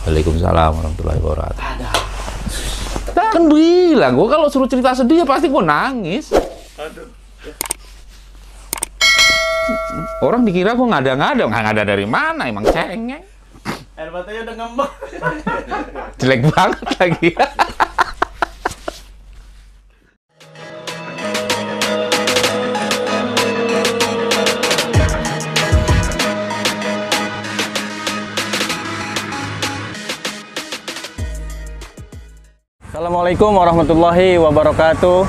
Waalaikumsalam warahmatullahi wabarakatuh. Kan bilang, gue kalau suruh cerita sedih ya pasti gue nangis. Aduh. Orang dikira gue ngada-ngada, nggak ngada dari mana, emang cengeng. Air matanya udah ngembang. Jelek banget lagi. Assalamualaikum warahmatullahi wabarakatuh.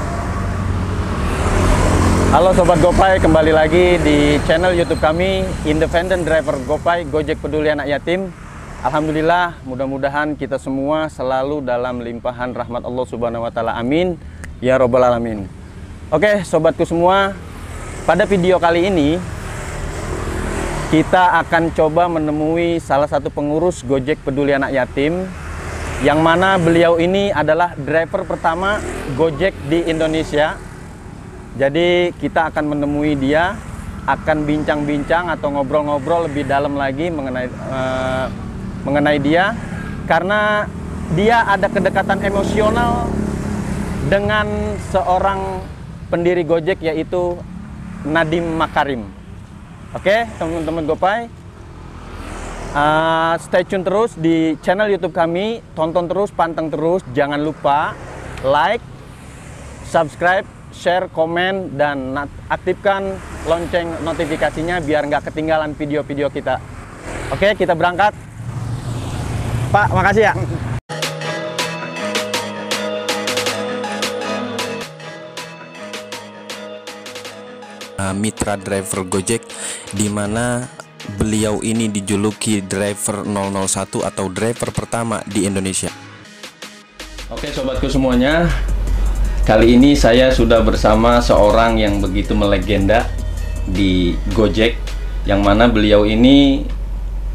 Halo Sobat Gopay, kembali lagi di channel YouTube kami Independent Driver Gopay, Gojek Peduli Anak Yatim. Alhamdulillah, mudah-mudahan kita semua selalu dalam limpahan rahmat Allah Subhanahu wa Ta'ala. Amin ya Robbal Alamin. Oke, sobatku semua, pada video kali ini kita akan coba menemui salah satu pengurus Gojek Peduli Anak Yatim, yang mana beliau ini adalah driver pertama Gojek di Indonesia. Jadi kita akan menemui dia, akan bincang-bincang atau ngobrol-ngobrol lebih dalam lagi mengenai dia, karena dia ada kedekatan emosional dengan seorang pendiri Gojek, yaitu Nadiem Makarim. Oke, teman-teman Gopay, stay tune terus di channel YouTube kami, tonton terus, panteng terus, jangan lupa like, subscribe, share, komen, dan aktifkan lonceng notifikasinya biar nggak ketinggalan video-video kita. Oke, kita berangkat. Pak, makasih ya. Mitra driver Gojek, di mana beliau ini dijuluki driver 001 atau driver pertama di Indonesia. Oke sobatku semuanya, kali ini saya sudah bersama seorang yang begitu melegenda di Gojek, yang mana beliau ini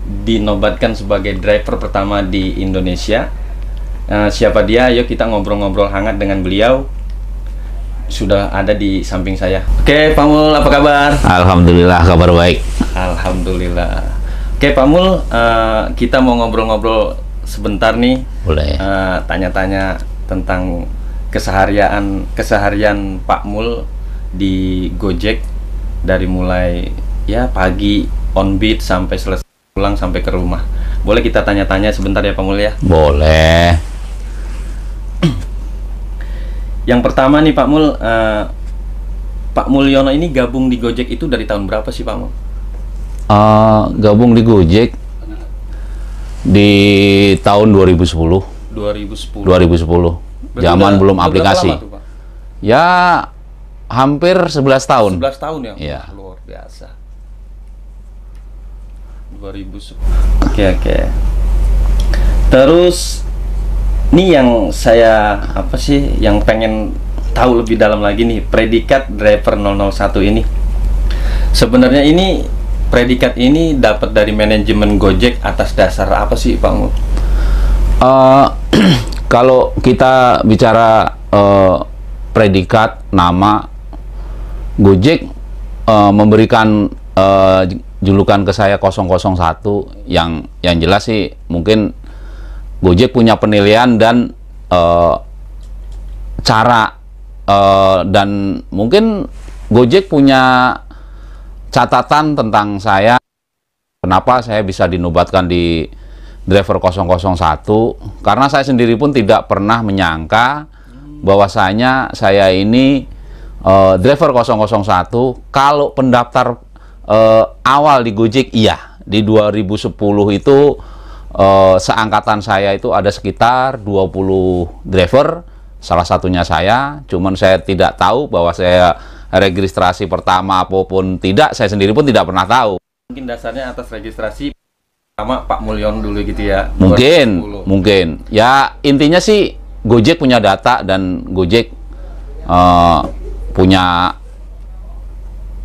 dinobatkan sebagai driver pertama di Indonesia. Siapa dia? Yuk kita ngobrol-ngobrol hangat dengan beliau. Sudah ada di samping saya. Oke, Pak Mul, apa kabar? Alhamdulillah, kabar baik. Alhamdulillah. Oke, Pak Mul, kita mau ngobrol-ngobrol sebentar nih. Boleh. Tanya-tanya tentang keseharian Pak Mul di Gojek, dari mulai ya pagi on beat sampai selesai pulang sampai ke rumah. Boleh kita tanya-tanya sebentar ya Pak Mul ya? Boleh. Yang pertama nih Pak Mul, Pak Mulyono ini gabung di Gojek itu dari tahun berapa sih Pak Mul? Gabung di Gojek di tahun 2010. 2010. Zaman belum aplikasi. Lama tuh, Pak? Ya hampir 11 tahun. 11 tahun ya? Iya. Luar biasa. 2010. Oke. Terus ini yang saya yang pengen tahu lebih dalam lagi nih, predikat driver 001 ini. Sebenarnya ini predikat ini dapat dari manajemen Gojek atas dasar apa sih Pak Mul? Kalau kita bicara predikat nama, Gojek memberikan julukan ke saya 001, yang jelas sih mungkin Gojek punya penilaian dan cara dan mungkin Gojek punya catatan tentang saya, kenapa saya bisa dinobatkan di driver 001, karena saya sendiri pun tidak pernah menyangka bahwasanya saya ini driver 001. Kalau pendaftar awal di Gojek, iya, di 2010 itu seangkatan saya itu ada sekitar 20 driver, salah satunya saya. Cuman saya tidak tahu bahwa saya registrasi pertama apapun tidak, saya sendiri pun tidak pernah tahu. Mungkin dasarnya atas registrasi sama Pak Mulyono dulu gitu ya. Mungkin. Ya intinya sih Gojek punya data dan Gojek punya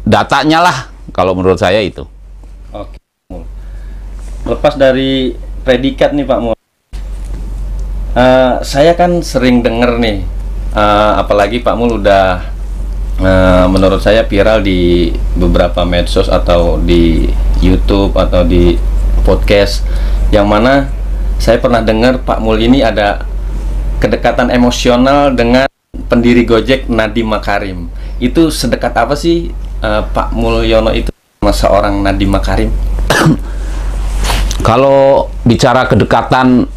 datanya lah, kalau menurut saya itu. Oke. Lepas dari predikat nih Pak Mul, saya kan sering denger nih, apalagi Pak Mul udah menurut saya viral di beberapa medsos atau di YouTube atau di podcast, yang mana saya pernah dengar Pak Mul ini ada kedekatan emosional dengan pendiri Gojek Nadiem Makarim. Itu sedekat apa sih Pak Mulyono itu sama seorang Nadiem Makarim? Kalau bicara kedekatan,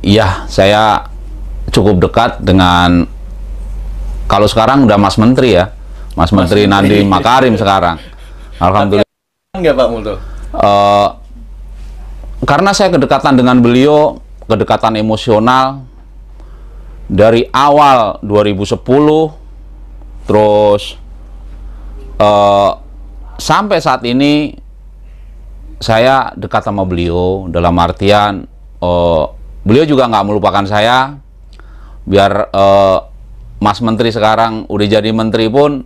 ya saya cukup dekat dengan, kalau sekarang udah Mas Menteri ya, Mas Menteri Nadiem Makarim sekarang. Alhamdulillah. Enggak Pak Mul tuh? Karena saya kedekatan dengan beliau, kedekatan emosional dari awal 2010, terus sampai saat ini saya dekat sama beliau dalam artian beliau juga nggak melupakan saya. Biar Mas Menteri sekarang udah jadi menteri pun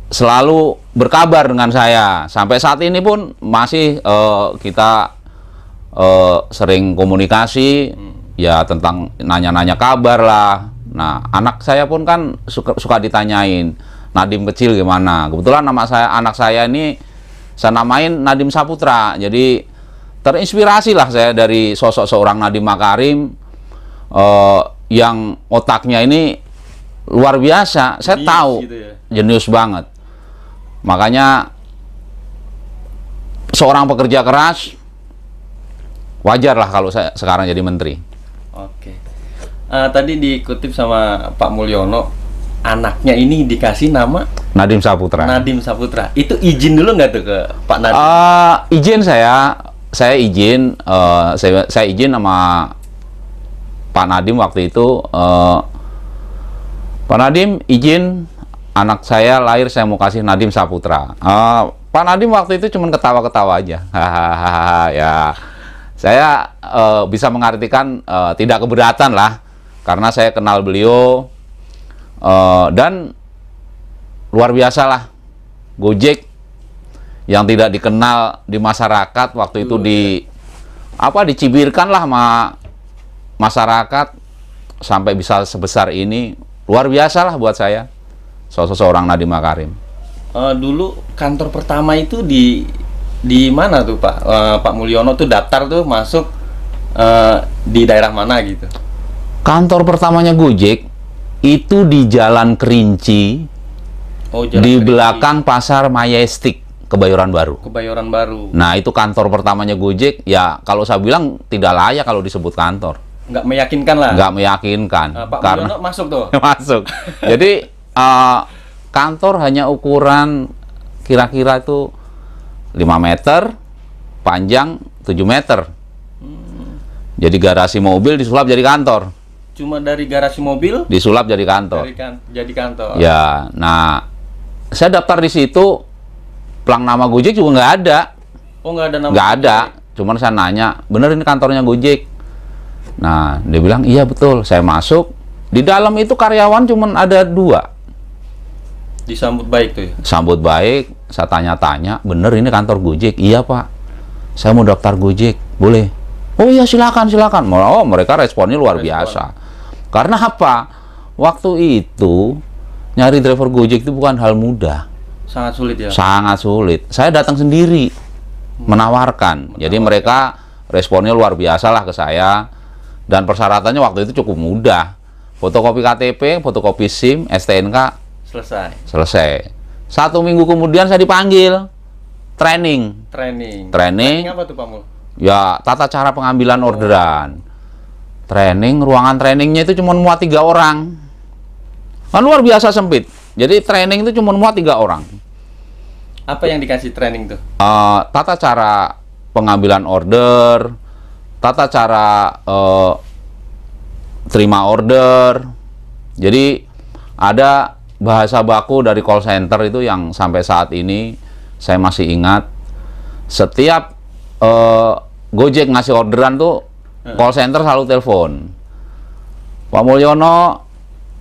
selalu berkabar dengan saya. Sampai saat ini pun masih kita sering komunikasi, ya tentang nanya-nanya kabar lah. Nah, anak saya pun kan suka ditanyain, Nadiem kecil gimana. Kebetulan anak saya ini saya namain Nadiem Saputra. Jadi terinspirasi lah saya dari sosok seorang Nadiem Makarim yang otaknya ini luar biasa. Saya tahu gitu ya? jenius banget. Makanya seorang pekerja keras, wajar lah kalau saya sekarang jadi menteri. Oke. Tadi dikutip sama Pak Mulyono, anaknya ini dikasih nama Nadiem Saputra. Nadiem Saputra. Itu izin dulu nggak tuh ke Pak Nadiem? Izin saya izin, saya izin sama Pak Nadiem waktu itu. Pak Nadiem izin anak saya lahir, saya mau kasih Nadiem Saputra. Pak Nadiem waktu itu cuma ketawa-ketawa aja. Hahaha, ya. Saya bisa mengartikan tidak keberatan lah, karena saya kenal beliau dan luar biasa lah. Gojek yang tidak dikenal di masyarakat waktu itu dicibirkan lah sama masyarakat sampai bisa sebesar ini, luar biasa lah buat saya. Sosok seorang Nadiem Makarim. Dulu kantor pertama itu di mana tuh Pak? Pak Mulyono tuh daftar tuh masuk di daerah mana gitu? Kantor pertamanya Gojek itu di Jalan Kerinci, di belakang Pasar Majestic, Kebayoran Baru. Kebayoran Baru. Nah, itu kantor pertamanya Gojek. Ya, kalau saya bilang tidak layak kalau disebut kantor. Nggak meyakinkan lah. Nggak meyakinkan. Pak karena Mulyono masuk tuh. masuk. Jadi kantor hanya ukuran kira-kira itu 5 meter, panjang 7 meter. Jadi garasi mobil disulap jadi kantor. Cuma dari garasi mobil disulap jadi kantor. Jadi kantor. Ya, nah saya daftar di situ, plang nama Gojek juga nggak ada. Oh, nggak ada nama? Nggak ada. Cuman saya nanya, bener ini kantornya Gojek? Nah, dia bilang iya betul. Saya masuk. Di dalam itu karyawan cuman ada 2. Disambut baik tuh ya? Sambut baik. Saya tanya-tanya, bener ini kantor Gojek? Iya Pak, saya mau daftar Gojek, boleh? Oh iya silakan. Oh, mereka responnya luar biasa. Karena apa? Waktu itu nyari driver Gojek itu bukan hal mudah. Sangat sulit ya? Sangat sulit. Saya datang sendiri menawarkan. Jadi mereka responnya luar biasa lah ke saya. Dan persyaratannya waktu itu cukup mudah. Fotokopi KTP, fotokopi SIM, STNK, selesai. 1 minggu kemudian saya dipanggil training. Training apa tuh Pak Mul? Ya, tata cara pengambilan orderan. Training, ruangan trainingnya itu cuma muat 3 orang. Kan luar biasa sempit. Jadi training itu cuma muat 3 orang. Apa yang dikasih training tuh? Tata cara pengambilan order, tata cara terima order. Jadi ada bahasa baku dari call center itu yang sampai saat ini saya masih ingat. Setiap Gojek ngasih orderan tuh call center selalu telepon, Pak Mulyono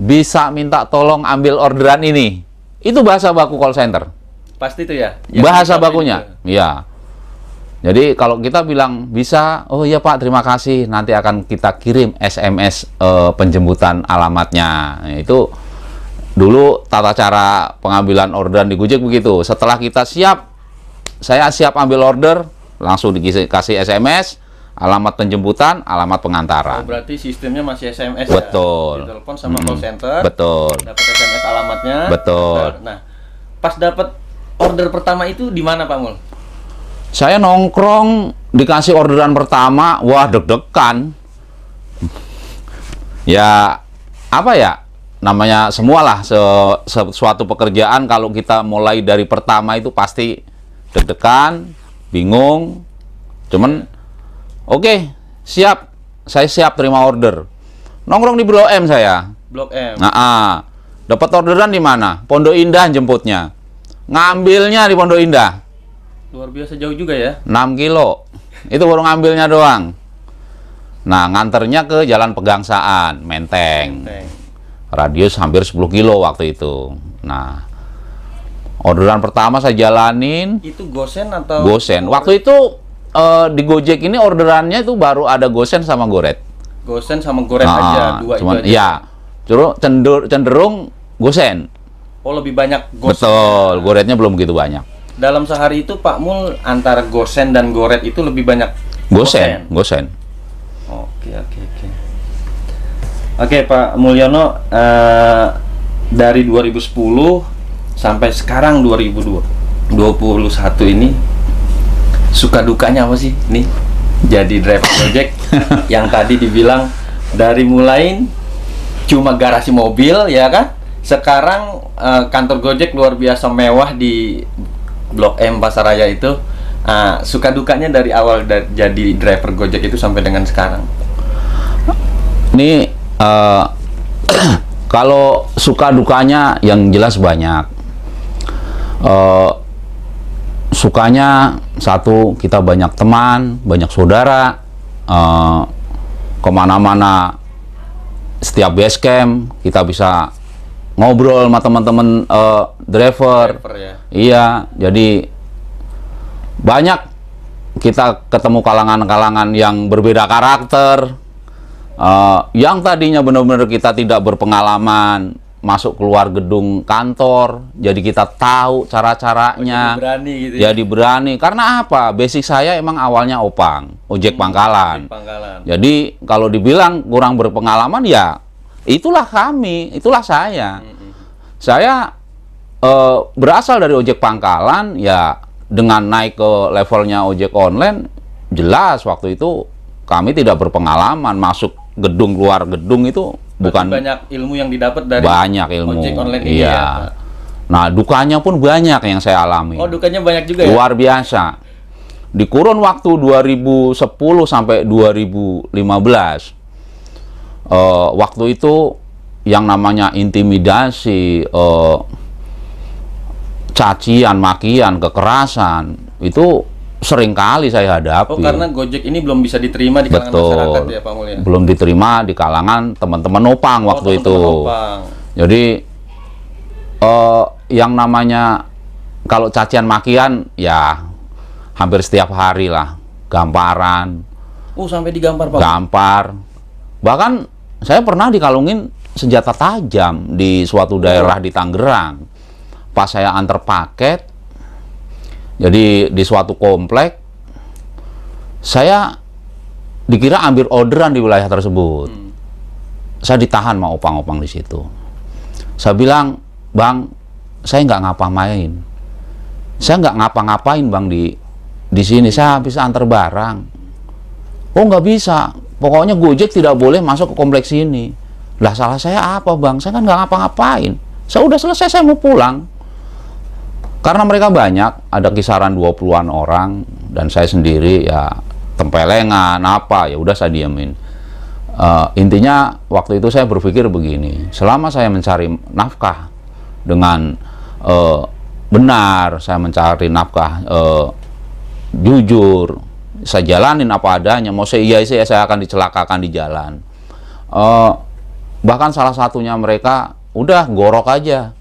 bisa minta tolong ambil orderan ini. Itu bahasa baku call center. Pasti itu ya? Bahasa bakunya. Iya. Jadi kalau kita bilang bisa, oh iya Pak, terima kasih, nanti akan kita kirim SMS penjemputan alamatnya. Nah, itu dulu tata cara pengambilan orderan di Gojek begitu. Setelah kita siap, saya siap ambil order, langsung dikasih SMS, alamat penjemputan, alamat pengantaran. Oh, berarti sistemnya masih SMS Betul. ya? Ditelepon sama call center. Betul. Dapat SMS alamatnya. Betul. Nah, pas dapat order pertama itu di mana Pak Mul? Saya nongkrong, dikasih orderan pertama, wah deg-degan. Ya, apa ya? Namanya semualah suatu pekerjaan kalau kita mulai dari pertama itu pasti deg-degan, bingung. Cuman oke, siap. Saya siap terima order. Nongkrong di Blok M saya. Blok M. Nah, dapat orderan di mana? Pondok Indah jemputnya. Ngambilnya di Pondok Indah. Luar biasa jauh juga ya. 6 kilo. Itu baru ngambilnya doang. Nah, nganternya ke Jalan Pegangsaan, Menteng. Radius hampir 10 kilo waktu itu. Nah, orderan pertama saya jalanin. Itu gosen atau? Gosen. Waktu itu di Gojek ini orderannya itu baru ada gosen sama goret. Gosen sama goret aja, dua cuman, itu aja. Ya, cenderung gosen. Oh, lebih banyak gosen. Betul, goretnya belum begitu banyak. Dalam sehari itu Pak Mul antara gosen dan goret itu lebih banyak Gosen. Oke. Oke, Pak Mulyono, dari 2010 sampai sekarang 2021 ini suka dukanya apa sih nih jadi driver Gojek? Yang tadi dibilang dari mulai cuma garasi mobil ya kan, sekarang kantor Gojek luar biasa mewah di Blok M Pasar Raya itu. Suka dukanya dari awal jadi driver Gojek itu sampai dengan sekarang. Ini kalau suka dukanya yang jelas banyak. Sukanya satu, kita banyak teman, banyak saudara, kemana-mana, setiap base camp kita bisa ngobrol sama teman-teman driver Ya. Iya, jadi banyak kita ketemu kalangan-kalangan yang berbeda karakter, yang tadinya benar-benar kita tidak berpengalaman masuk keluar gedung kantor, jadi kita tahu cara-caranya. Jadi berani gitu. Jadi berani. Karena apa? Basic saya emang awalnya ojek pangkalan. Jadi kalau dibilang kurang berpengalaman ya itulah kami, itulah saya. Saya berasal dari ojek pangkalan ya, dengan naik ke levelnya ojek online, jelas waktu itu kami tidak berpengalaman masuk gedung keluar gedung itu. Bukan banyak ilmu yang didapat dari banyak ilmu ojek online ini ya. Nah, dukanya pun banyak yang saya alami. Oh, dukanya banyak juga ya? Luar biasa. Di kurun waktu 2010 sampai 2015, waktu itu yang namanya intimidasi, cacian, makian, kekerasan, itu sering kali saya hadapi. Oh, karena Gojek ini belum bisa diterima di kalangan masyarakat ya, Pak Mulya? Belum diterima di kalangan teman-teman Opang waktu itu. Opang. Jadi yang namanya kalau cacian makian ya hampir setiap hari lah, gamparan. Sampai digampar, Pak? Gampar. Bahkan saya pernah dikalungin senjata tajam di suatu daerah di Tangerang. Pas saya antar paket, jadi di suatu komplek, saya dikira ambil orderan di wilayah tersebut. Saya ditahan sama opang-opang di situ. Saya bilang, Bang, saya nggak ngapa-ngapain. Saya nggak ngapa-ngapain, Bang, di sini. Saya bisa antar barang. Oh, nggak bisa. Pokoknya Gojek tidak boleh masuk ke kompleks ini. Lah, salah saya apa, Bang? Saya kan nggak ngapa-ngapain. Saya udah selesai, saya mau pulang. Karena mereka banyak, ada kisaran 20-an orang, dan saya sendiri ya tempelengan, apa, ya udah saya diamin. Intinya waktu itu saya berpikir begini, selama saya mencari nafkah dengan benar, saya mencari nafkah jujur, saya jalanin apa adanya, mau saya akan dicelakakan di jalan. Bahkan salah satunya mereka, udah gorok aja.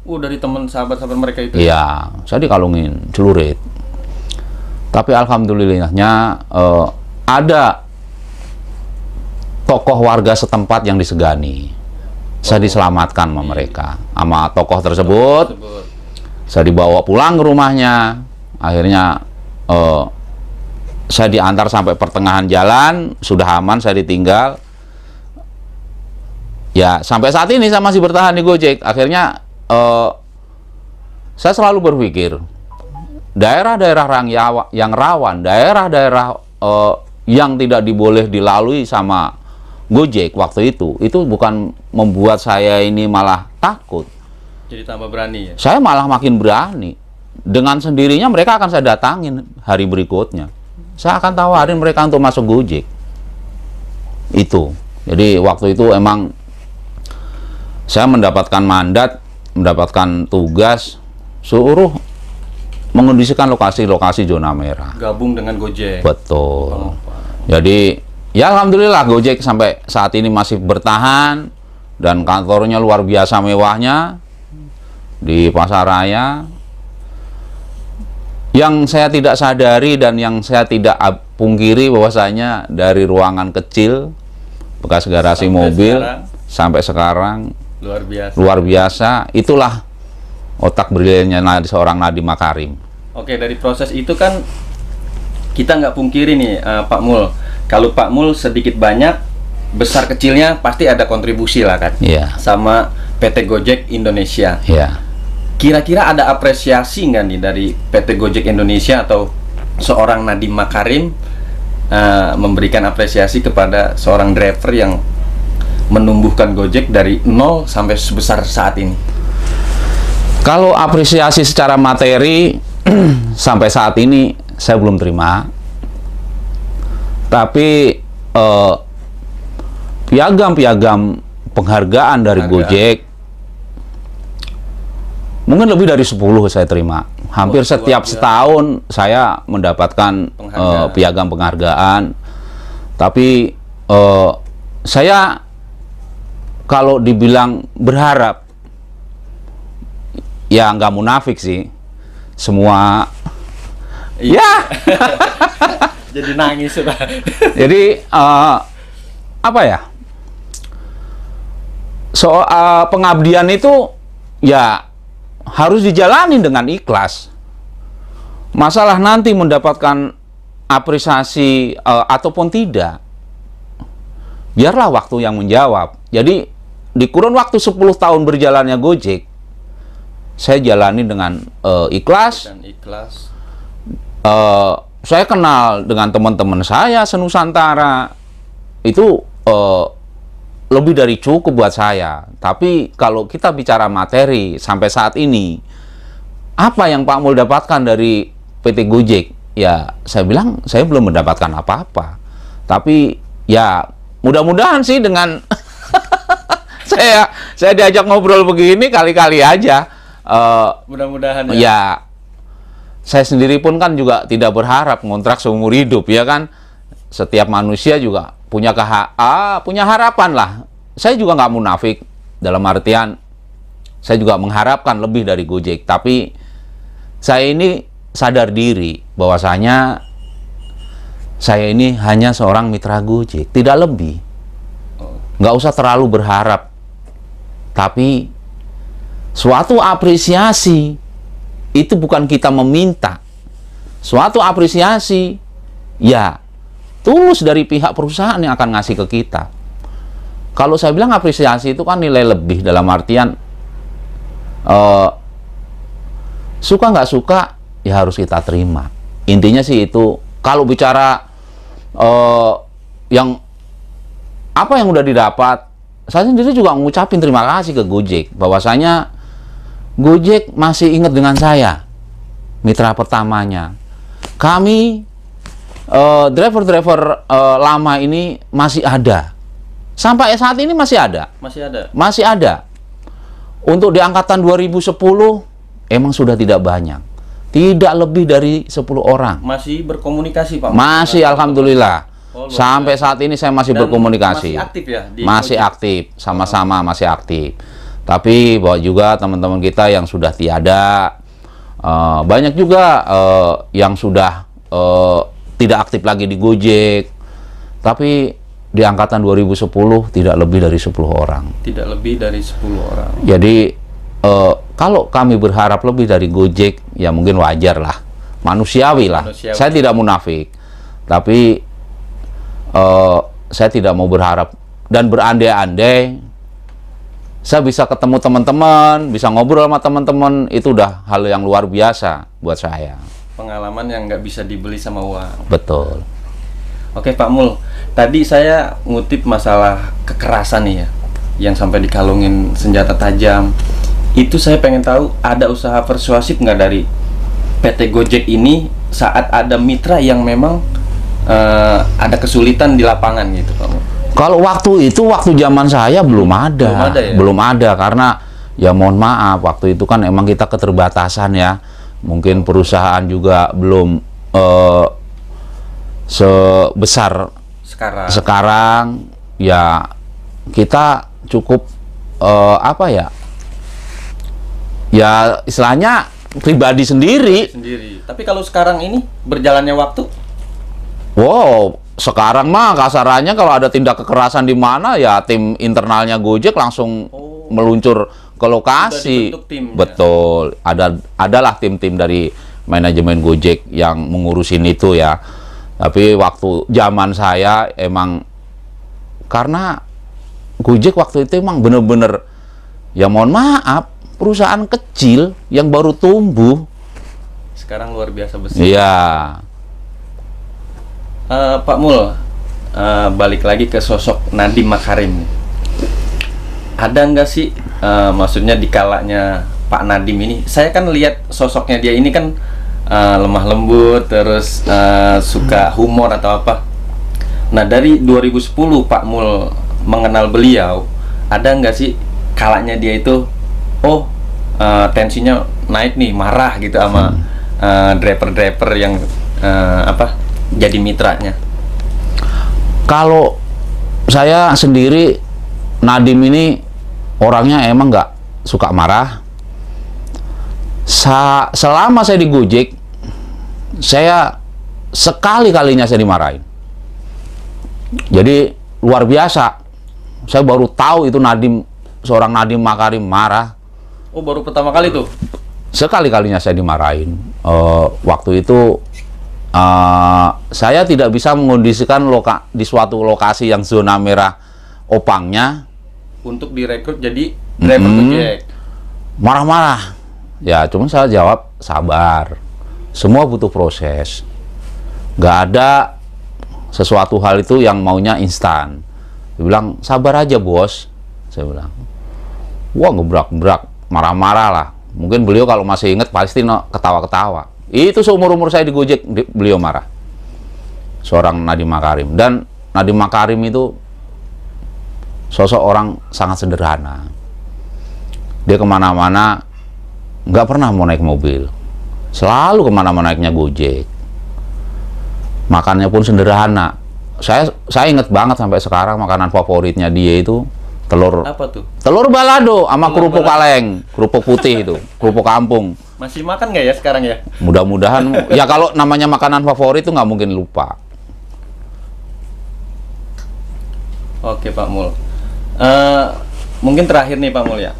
Dari teman sahabat-sahabat mereka itu? Iya, saya dikalungin, celurit. Tapi alhamdulillahnya ada tokoh warga setempat yang disegani. Saya diselamatkan sama mereka, sama tokoh tersebut. Saya dibawa pulang ke rumahnya. Akhirnya saya diantar sampai pertengahan jalan, sudah aman, saya ditinggal. Ya, sampai saat ini saya masih bertahan di Gojek. Akhirnya saya selalu berpikir, daerah-daerah yang rawan, daerah-daerah yang tidak diboleh dilalui sama Gojek waktu itu bukan membuat saya ini malah takut. Jadi tambah berani ya? Saya malah makin berani. Dengan sendirinya mereka akan saya datangin hari berikutnya. Saya akan tawarin mereka untuk masuk Gojek. Itu. Jadi waktu itu emang saya mendapatkan mandat, mendapatkan tugas suruh mengondisikan lokasi-lokasi zona merah. Gabung dengan Gojek. Betul. Jadi ya alhamdulillah Gojek sampai saat ini masih bertahan dan kantornya luar biasa mewahnya di Pasar Raya. Yang saya tidak sadari dan yang saya tidak pungkiri bahwasanya dari ruangan kecil bekas garasi mobil sampai sekarang luar biasa. Itulah otak briliannya seorang Nadiem Makarim. Oke, dari proses itu kan kita nggak pungkiri nih Pak Mul, kalau Pak Mul sedikit banyak besar kecilnya pasti ada kontribusi lah kan, sama PT Gojek Indonesia. Kira-kira ada apresiasi nggak nih dari PT Gojek Indonesia atau seorang Nadiem Makarim memberikan apresiasi kepada seorang driver yang menumbuhkan Gojek dari nol sampai sebesar saat ini? Kalau apresiasi secara materi sampai saat ini saya belum terima. Tapi piagam-piagam penghargaan dari Gojek mungkin lebih dari 10 saya terima. Hampir setiap setahun saya mendapatkan piagam penghargaan. Tapi saya kalau dibilang berharap, ya nggak munafik sih. Semua ya jadi nangis sudah. Jadi apa ya, soal pengabdian itu ya harus dijalani dengan ikhlas. Masalah nanti mendapatkan apresiasi ataupun tidak, biarlah waktu yang menjawab. Jadi di kurun waktu 10 tahun berjalannya Gojek, saya jalani dengan ikhlas. Dan ikhlas. Saya kenal dengan teman-teman saya se-Nusantara, itu lebih dari cukup buat saya. Tapi kalau kita bicara materi sampai saat ini, apa yang Pak Mul dapatkan dari PT Gojek? Ya, saya bilang saya belum mendapatkan apa-apa. Tapi ya mudah-mudahan sih dengan saya diajak ngobrol begini kali-kali aja. Mudah-mudahan ya. Saya sendiri pun kan juga tidak berharap ngontrak seumur hidup, ya kan. Setiap manusia juga punya punya harapan lah. Saya juga nggak munafik, dalam artian saya juga mengharapkan lebih dari Gojek. Tapi saya ini sadar diri bahwasanya saya ini hanya seorang mitra Gojek, tidak lebih. Nggak usah terlalu berharap. Tapi suatu apresiasi itu bukan kita meminta. Suatu apresiasi ya tulus dari pihak perusahaan yang akan ngasih ke kita. Kalau saya bilang apresiasi itu kan nilai lebih, dalam artian suka nggak suka ya harus kita terima. Intinya sih itu. Kalau bicara yang apa yang udah didapat, saya sendiri juga mengucapin terima kasih ke Gojek, bahwasanya Gojek masih ingat dengan saya, mitra pertamanya. Kami driver-driver lama ini masih ada. Sampai saat ini masih ada. Masih ada. Untuk di angkatan 2010 emang sudah tidak banyak. Tidak lebih dari 10 orang. Masih berkomunikasi, Pak? Masih, alhamdulillah. Sampai saat ini saya masih berkomunikasi. Masih aktif ya? Masih aktif, sama-sama masih aktif. Tapi bahwa juga teman-teman kita yang sudah tiada, banyak juga yang sudah tidak aktif lagi di Gojek. Tapi di angkatan 2010 tidak lebih dari 10 orang. Tidak lebih dari 10 orang. Jadi kalau kami berharap lebih dari Gojek, ya mungkin wajar lah, manusiawi lah. Saya tidak munafik. Tapi saya tidak mau berharap dan berandai-andai saya bisa ketemu teman-teman, bisa ngobrol sama teman-teman, itu udah hal yang luar biasa buat saya. Pengalaman yang nggak bisa dibeli sama uang. Betul. Oke Pak Mul, tadi saya ngutip masalah kekerasan nih ya, yang sampai dikalungin senjata tajam. Itu saya pengen tahu, ada usaha persuasif nggak dari PT Gojek ini saat ada mitra yang memang ada kesulitan di lapangan gitu Pak Mul? Kalau waktu zaman saya belum ada, ya? Belum ada karena ya mohon maaf, waktu itu kan emang kita keterbatasan ya. Mungkin perusahaan juga belum sebesar sekarang. Ya kita cukup apa ya? Ya istilahnya pribadi sendiri. Tapi kalau sekarang ini berjalannya waktu, wow, sekarang mah kasarannya kalau ada tindak kekerasan di mana ya tim internalnya Gojek langsung meluncur ke lokasi. Betul. Adalah tim-tim dari manajemen Gojek yang mengurusin itu ya. Tapi waktu zaman saya emang karena Gojek waktu itu emang bener-bener ya mohon maaf, perusahaan kecil yang baru tumbuh. Sekarang luar biasa besar. Iya. Pak Mul, balik lagi ke sosok Nadiem Makarim. Ada nggak sih, maksudnya di kalanya Pak Nadiem ini, saya kan lihat sosoknya dia ini kan lemah lembut, terus suka humor atau apa. Nah dari 2010 Pak Mul mengenal beliau, ada nggak sih kalanya dia itu, tensinya naik nih, marah gitu sama driver-driver yang jadi mitranya? Kalau saya sendiri, Nadiem ini orangnya emang nggak suka marah. Selama saya di Gojek, saya sekali-kalinya saya dimarahin. Jadi luar biasa. Saya baru tahu itu seorang Nadiem Makarim marah. Oh, baru pertama kali tuh? Sekali-kalinya saya dimarahin. Waktu itu saya tidak bisa mengondisikan di suatu lokasi yang zona merah opangnya untuk direkrut jadi driver Gojek. Marah-marah. Ya, cuma saya jawab sabar. Semua butuh proses. Nggak ada sesuatu hal itu yang maunya instan. Dia bilang sabar aja bos. Saya bilang, wah gebrak-gebrak, marah-marah lah. Mungkin beliau kalau masih ingat pasti ketawa-ketawa. Itu seumur-umur saya di Gojek, beliau marah. Seorang Nadiem Makarim. Dan Nadiem Makarim itu sosok orang sangat sederhana. Dia kemana-mana nggak pernah mau naik mobil. Selalu kemana-mana naiknya Gojek. Makannya pun sederhana. Saya inget banget sampai sekarang makanan favoritnya dia itu telur. Apa tuh? Telur balado sama kerupuk kaleng, kerupuk putih itu, kerupuk kampung. Masih makan nggak ya sekarang ya? Mudah-mudahan. Ya kalau namanya makanan favorit itu nggak mungkin lupa. Oke Pak Mul. Mungkin terakhir nih Pak Mul ya.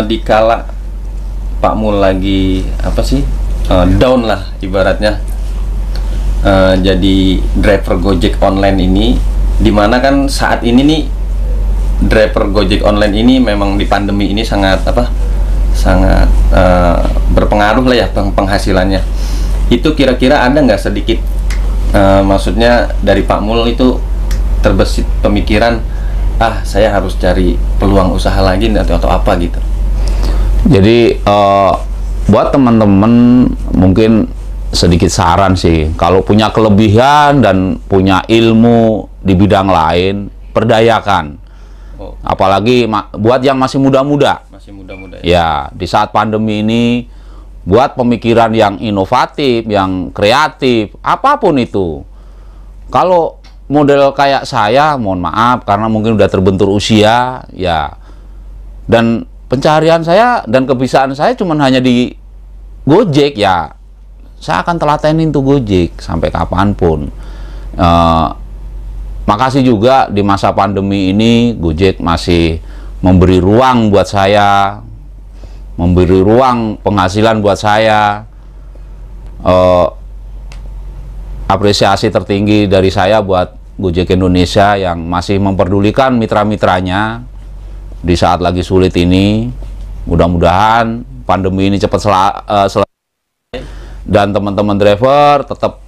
Dikala Pak Mul lagi down lah ibaratnya. Jadi driver Gojek online ini, dimana kan saat ini nih driver Gojek online ini memang di pandemi ini sangat berpengaruh lah ya penghasilannya. Itu kira-kira ada nggak sedikit maksudnya dari Pak Mul itu terbesit pemikiran, saya harus cari peluang usaha lagi atau apa gitu? Jadi buat teman-teman mungkin sedikit saran sih, kalau punya kelebihan dan punya ilmu di bidang lain, perdayakan. Apalagi buat yang masih muda-muda. Ya, di saat pandemi ini, buat pemikiran yang inovatif, yang kreatif, apapun itu. Kalau model kayak saya, mohon maaf, karena mungkin udah terbentur usia, ya. Dan pencarian saya dan kebiasaan saya cuma hanya di Gojek, ya. Saya akan telatenin tuh Gojek sampai kapanpun. Makasih juga di masa pandemi ini Gojek masih memberi ruang buat saya, memberi ruang penghasilan buat saya. apresiasi tertinggi dari saya buat Gojek Indonesia yang masih memperdulikan mitra-mitranya di saat lagi sulit ini. Mudah-mudahan pandemi ini cepat selesai dan teman-teman driver tetap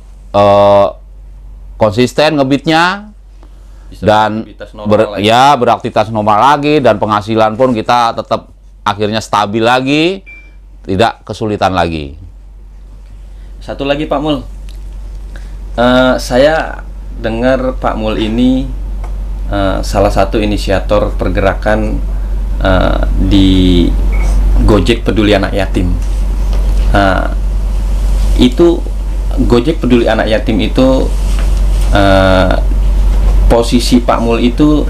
konsisten ngebitnya dan beraktivitas normal lagi, dan penghasilan pun kita tetap akhirnya stabil lagi, tidak kesulitan lagi. Satu lagi Pak Mul, saya dengar Pak Mul ini salah satu inisiator pergerakan di Gojek Peduli Anak Yatim. Itu Gojek Peduli Anak Yatim itu posisi Pak Mul itu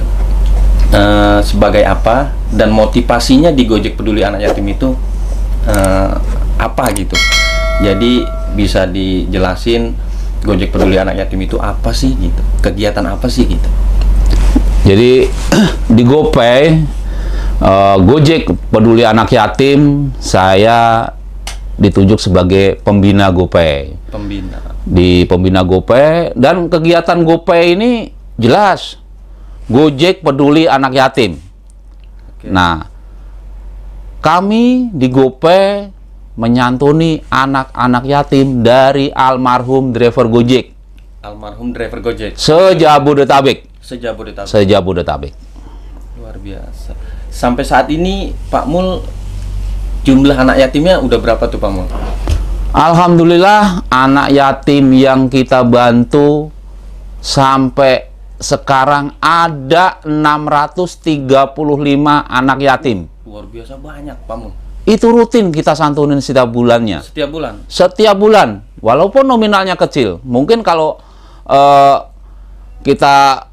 sebagai apa, dan motivasinya di Gojek Peduli Anak Yatim itu apa gitu. Jadi bisa dijelasin Gojek Peduli Anak Yatim itu apa sih gitu, kegiatan apa sih gitu. Jadi di GoPay, Gojek Peduli Anak Yatim, saya ditunjuk sebagai pembina GoPay. Di pembina GoPay, dan kegiatan GoPay ini jelas Gojek Peduli Anak Yatim. Nah, kami di GoPay menyantuni anak-anak yatim dari almarhum driver Gojek. Almarhum driver Gojek. Sejabodetabek. Sejabodetabek. Luar biasa. Sampai saat ini Pak Mul, jumlah anak yatimnya udah berapa tuh Pak Mul? Alhamdulillah, anak yatim yang kita bantu sampai sekarang ada 635 anak yatim. Luar biasa banyak Pak Mul. Itu rutin kita santunin setiap bulannya. Setiap bulan? Setiap bulan. Walaupun nominalnya kecil. Mungkin kalau kita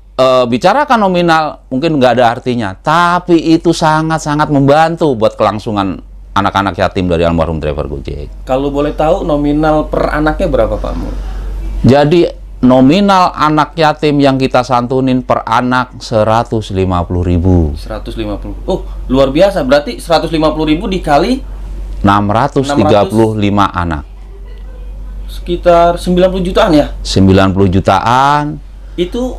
bicarakan nominal, mungkin nggak ada artinya. Tapi itu sangat-sangat membantu buat kelangsungan anak-anak yatim dari almarhum driver Gojek. Kalau boleh tahu nominal per anaknya berapa Pak Mul? Jadi nominal anak yatim yang kita santunin per anak 150.000. 150. Oh, luar biasa. Berarti 150.000 dikali 635 anak. Sekitar 90 jutaan ya? 90 jutaan. Itu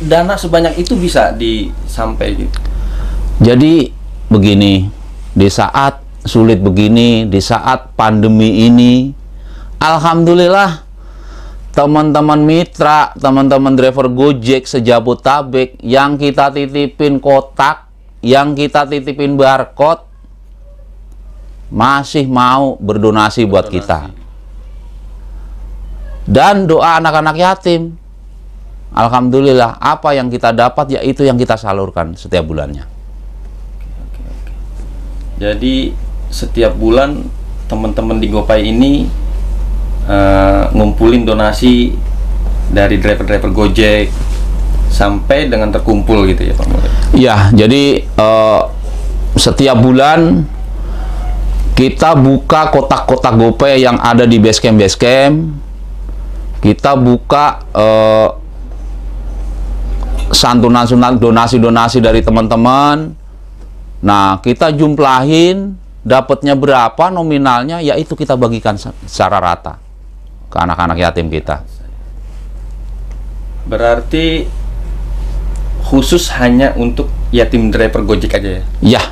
dana sebanyak itu bisa disampai gitu. Jadi begini, di saat sulit begini, di saat pandemi ini, alhamdulillah teman-teman mitra, teman-teman driver Gojek sejabodetabek yang kita titipin kotak, yang kita titipin barcode, masih mau berdonasi buat kita. Dan doa anak-anak yatim, alhamdulillah apa yang kita dapat yaitu yang kita salurkan setiap bulannya. Jadi setiap bulan teman-teman di GoPay ini ngumpulin donasi dari driver-driver Gojek sampai dengan terkumpul gitu ya Pak Mul? Iya, jadi setiap bulan kita buka kotak-kotak GoPay yang ada di basecamp. Kita buka santunan-santunan donasi-donasi dari teman-teman. Nah, kita jumlahin dapatnya berapa nominalnya, yaitu kita bagikan secara rata ke anak-anak yatim kita. Berarti khusus hanya untuk yatim driver Gojek aja ya? Iya.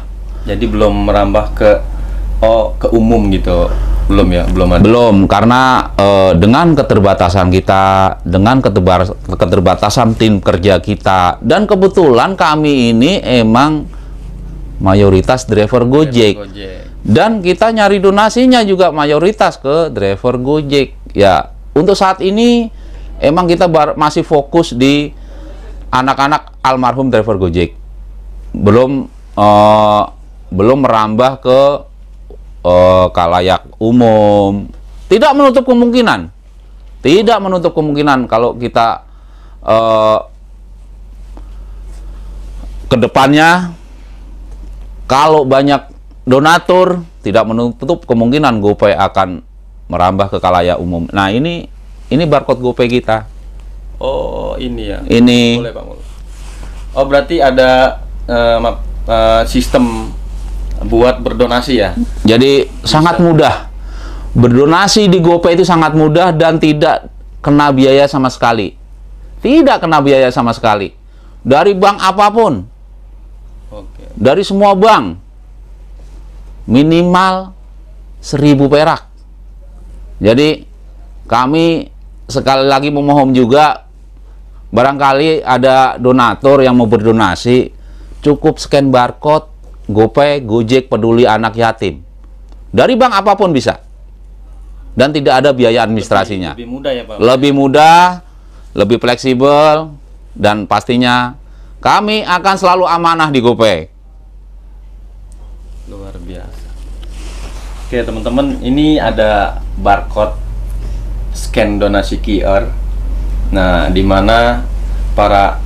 Jadi belum merambah ke umum gitu? Belum ya? Belum ada? Belum, karena dengan keterbatasan kita, dengan keterbatasan tim kerja kita, dan kebetulan kami ini emang mayoritas driver Gojek. Dan kita nyari donasinya juga mayoritas ke driver Gojek. Ya, untuk saat ini emang kita masih fokus di anak-anak almarhum driver Gojek. Belum merambah ke kalayak umum. Tidak menutup kemungkinan. Tidak menutup kemungkinan kalau kita ke depannya, kalau banyak donatur, tidak menutup kemungkinan GoPay akan merambah ke kalayak umum. Nah, ini barcode GoPay kita. Oh, ini ya. Ini. Boleh Pak Mul. Oh, berarti ada sistem buat berdonasi ya? Jadi bisa. Sangat mudah. Berdonasi di GoPay itu sangat mudah dan tidak kena biaya sama sekali. Tidak kena biaya sama sekali. Dari bank apapun. Oke. Dari semua bank. Minimal 1.000 perak. Jadi kami sekali lagi memohon juga, barangkali ada donatur yang mau berdonasi, cukup scan barcode GoPay, Gojek Peduli Anak Yatim. Dari bank apapun bisa. Dan tidak ada biaya administrasinya. Lebih mudah ya Pak? Lebih mudah, lebih fleksibel, dan pastinya kami akan selalu amanah di GoPay. Luar biasa. Oke teman-teman, ini ada barcode scan donasi QR. Nah, di mana para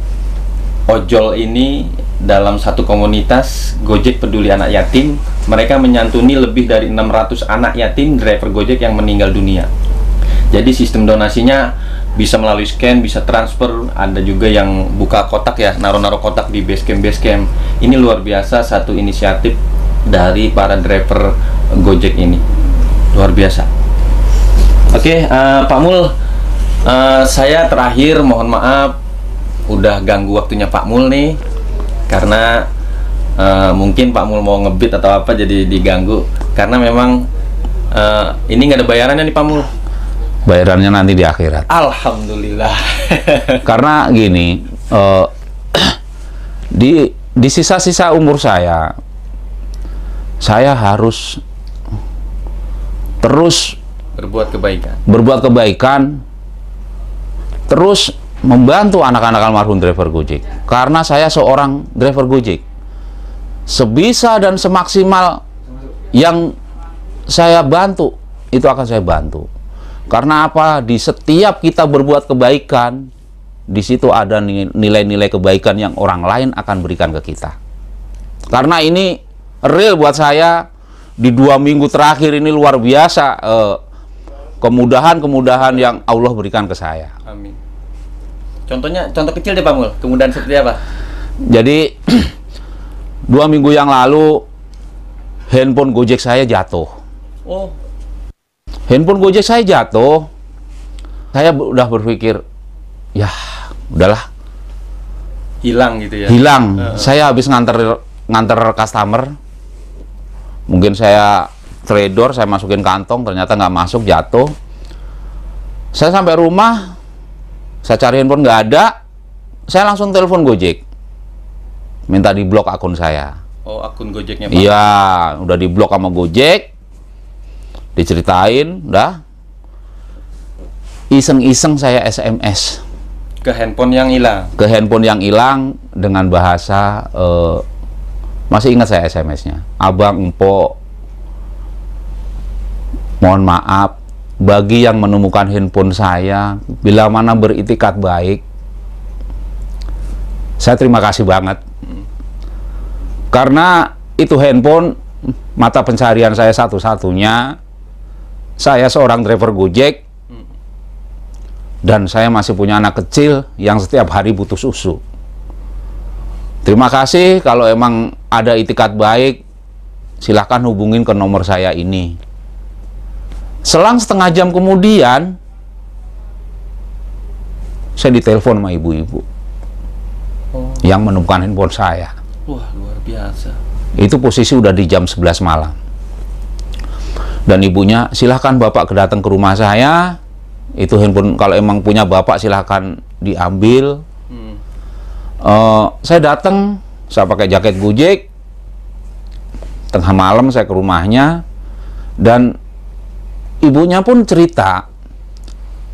ojol ini dalam satu komunitas Gojek Peduli Anak Yatim, mereka menyantuni lebih dari 600 anak yatim driver Gojek yang meninggal dunia. Jadi sistem donasinya bisa melalui scan, bisa transfer, ada juga yang buka kotak ya, naruh-naruh kotak di basecamp. Ini luar biasa, satu inisiatif dari para driver Gojek ini. Luar biasa. Oke, Pak Mul, saya terakhir mohon maaf udah ganggu waktunya Pak Mul nih, karena mungkin Pak Mul mau ngebit atau apa jadi diganggu, karena memang ini nggak ada bayarannya nih Pak Mul. Bayarannya nanti di akhirat. Alhamdulillah. Karena gini, di sisa-sisa umur saya harus terus berbuat kebaikan, terus membantu anak-anak almarhum driver Gojek. Karena saya seorang driver Gojek, sebisa dan semaksimal yang saya bantu itu akan saya bantu. Karena apa? Di setiap kita berbuat kebaikan, di situ ada nilai-nilai kebaikan yang orang lain akan berikan ke kita. Karena ini real buat saya, di 2 minggu terakhir ini luar biasa kemudahan-kemudahan yang Allah berikan ke saya. Amin. Contoh kecil deh Pak Mul, kemudahan seperti apa? Jadi 2 minggu yang lalu handphone Gojek saya jatuh. Oh. Handphone Gojek saya jatuh. Saya udah berpikir, ya udahlah. Hilang gitu ya? Hilang. Saya habis nganter customer. Mungkin saya trader, saya masukin kantong, ternyata nggak masuk, jatuh. Saya sampai rumah, saya cari handphone nggak ada. Saya langsung telepon Gojek, minta diblok akun saya. Oh, akun Gojeknya Pak? Iya, udah diblok sama Gojek. Diceritain, udah. Iseng-iseng saya SMS ke handphone yang hilang. Ke handphone yang hilang dengan bahasa, masih ingat saya SMS-nya. Abang, Empok, mohon maaf bagi yang menemukan handphone saya, bila mana beritikat baik, saya terima kasih banget. Karena itu handphone mata pencarian saya satu-satunya. Saya seorang driver Gojek, dan saya masih punya anak kecil yang setiap hari butuh susu. Terima kasih. Kalau emang ada itikat baik, silahkan hubungin ke nomor saya ini. Selang setengah jam kemudian, saya ditelepon sama ibu-ibu yang menemukan handphone saya. Wah, luar biasa. Itu posisi udah di jam 11 malam. Dan ibunya, silahkan bapak datang ke rumah saya. Itu handphone, kalau emang punya bapak silahkan diambil. Saya datang, saya pakai jaket Gojek. Tengah malam saya ke rumahnya, dan ibunya pun cerita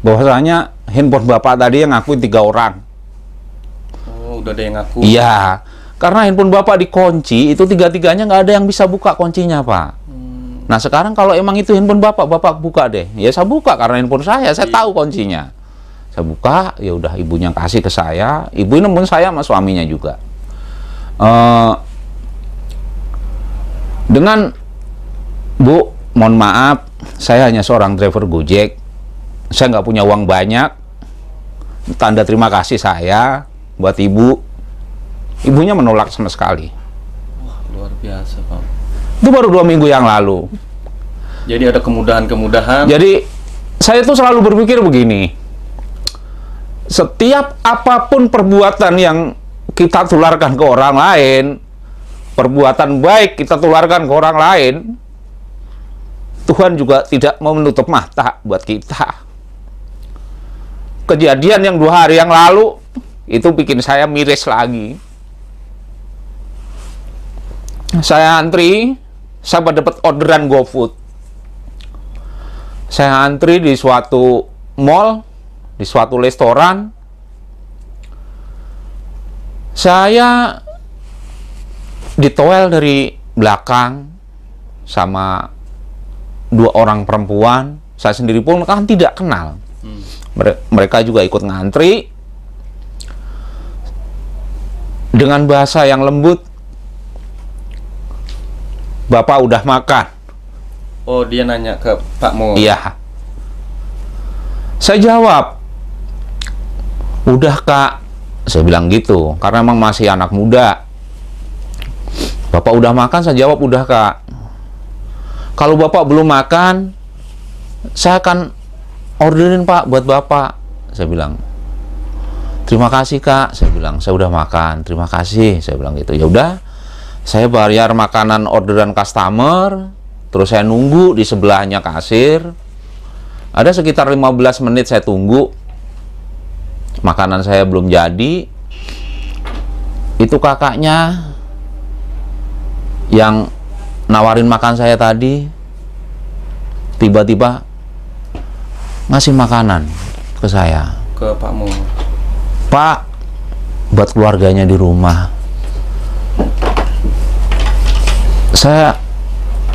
bahwasanya handphone bapak tadi yang ngakuin 3 orang. Oh, udah ada yang ngaku. Iya, karena handphone bapak dikunci, itu 3-3-nya nggak ada yang bisa buka kuncinya, Pak. Nah sekarang kalau emang itu handphone bapak buka deh. Ya saya buka karena handphone saya tahu kuncinya. Saya buka, ya udah ibunya kasih ke saya. Ibu ini nemuin saya sama suaminya juga. Dengan Bu, mohon maaf, saya hanya seorang driver Gojek. Saya nggak punya uang banyak. Tanda terima kasih saya buat ibu. Ibunya menolak sama sekali. Wah, luar biasa Pak. Itu baru 2 minggu yang lalu. Jadi ada kemudahan-kemudahan. Jadi saya tuh selalu berpikir begini. setiap apapun perbuatan yang kita tularkan ke orang lain, perbuatan baik kita tularkan ke orang lain, Tuhan juga tidak mau menutup mata buat kita. Kejadian yang 2 hari yang lalu itu bikin saya miris lagi. Saya antri, saya dapat orderan GoFood. Saya antri di suatu mall, di suatu restoran. Saya ditoel dari belakang sama 2 orang perempuan. Saya sendiri pun kan tidak kenal. Mereka juga ikut ngantri dengan bahasa yang lembut. Bapak udah makan? Oh, dia nanya ke Pak Mul. Iya. Saya jawab, udah Kak. Saya bilang gitu, karena emang masih anak muda. Bapak udah makan? Saya jawab, udah Kak. Kalau Bapak belum makan, saya akan orderin Pak buat Bapak. Saya bilang, terima kasih Kak. Saya bilang, saya udah makan, terima kasih. Saya bilang gitu. Ya udah, saya bayar makanan orderan customer, terus saya nunggu di sebelahnya kasir. Ada sekitar 15 menit saya tunggu. Makanan saya belum jadi. Itu kakaknya yang nawarin makan saya tadi tiba-tiba ngasih makanan ke saya. Ke Pak Mul. Pak, buat keluarganya di rumah.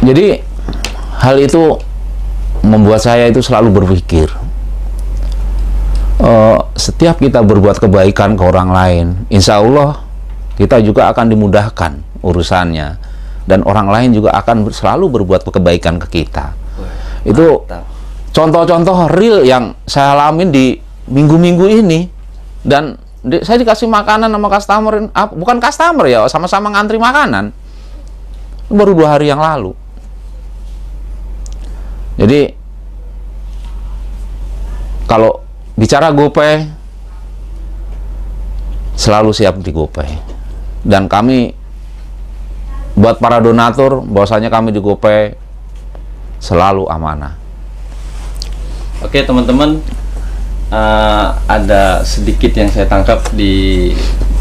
Jadi hal itu membuat saya itu selalu berpikir, setiap kita berbuat kebaikan ke orang lain, insya Allah kita juga akan dimudahkan urusannya, dan orang lain juga akan selalu berbuat kebaikan ke kita. Itu contoh-contoh real yang saya alamin di minggu-minggu ini. Dan saya dikasih makanan sama customer, bukan customer ya, sama-sama ngantri makanan, baru 2 hari yang lalu. Jadi kalau bicara GoPay, selalu siap di GoPay. Dan kami buat para donatur, bahwasanya kami di GoPay selalu amanah. Oke teman-teman, ada sedikit yang saya tangkap di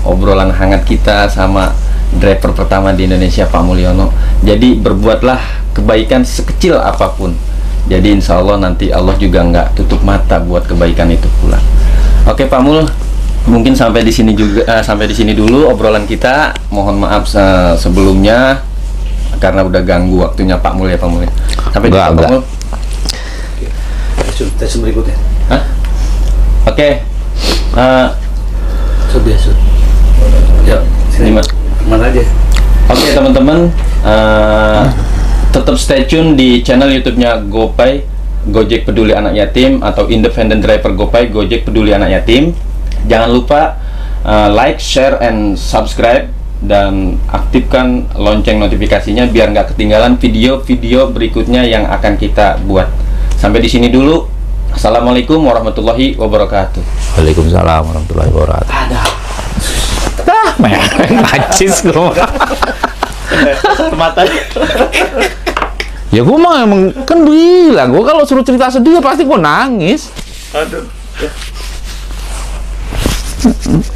obrolan hangat kita sama driver pertama di Indonesia, Pak Mulyono. Jadi berbuatlah kebaikan sekecil apapun. Jadi insya Allah nanti Allah juga nggak tutup mata buat kebaikan itu pula. Oke Pak Mul, mungkin sampai di sini juga, sampai di sini dulu obrolan kita. Mohon maaf sebelumnya karena udah ganggu waktunya Pak Mul ya Pak Mul. Sampai di Pak Mul. Tes berikutnya. Hah? Oke. Biasa. Ya, sini Mas. Mana aja? Oke teman-teman, tetap stay tune di channel YouTube-nya GoPay, Gojek Peduli Anak Yatim, atau Independent Driver GoPay, Gojek Peduli Anak Yatim. Jangan lupa like, share, and subscribe, dan aktifkan lonceng notifikasinya biar nggak ketinggalan video-video berikutnya yang akan kita buat. Sampai di sini dulu. Assalamualaikum warahmatullahi wabarakatuh. Waalaikumsalam warahmatullahi wabarakatuh. Ada. Najis gue. Mata. Ya gue mah emang kan bilang, gue kalau suruh cerita sedih pasti gue nangis. Aduh.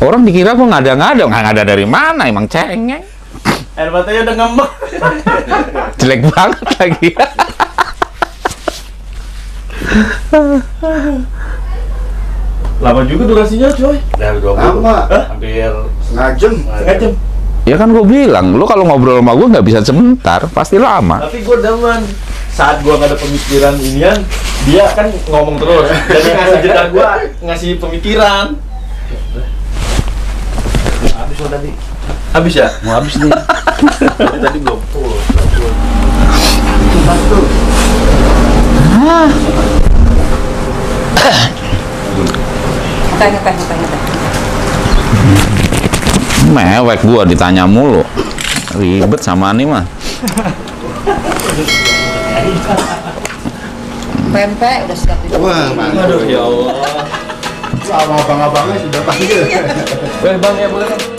Orang dikira gue ngada-ngada, nggak ngada dari mana, emang cengeng. Air matanya udah ngembang. Jelek banget lagi. Lama juga durasinya coy. Dari 20. Lama. Hampir Setengah jam. Setengah jam. Ya kan gue bilang, lu kalau ngobrol sama gue nggak bisa sebentar, pasti lama. Tapi gue demen saat gue gak ada pemikiran inian, dia kan ngomong terus. Jadi ngasih jeda gue, ngasih pemikiran. habis lo tadi. Habis ya? Mau habis nih. Tadi belum full. Ngeteh. Mewek gua ditanya mulu. Ribet sama nih mah. Pempek udah siap di Wah, Aduh ya Allah. Sama abang-abangnya sudah panggil. Boleh bang ya boleh bang.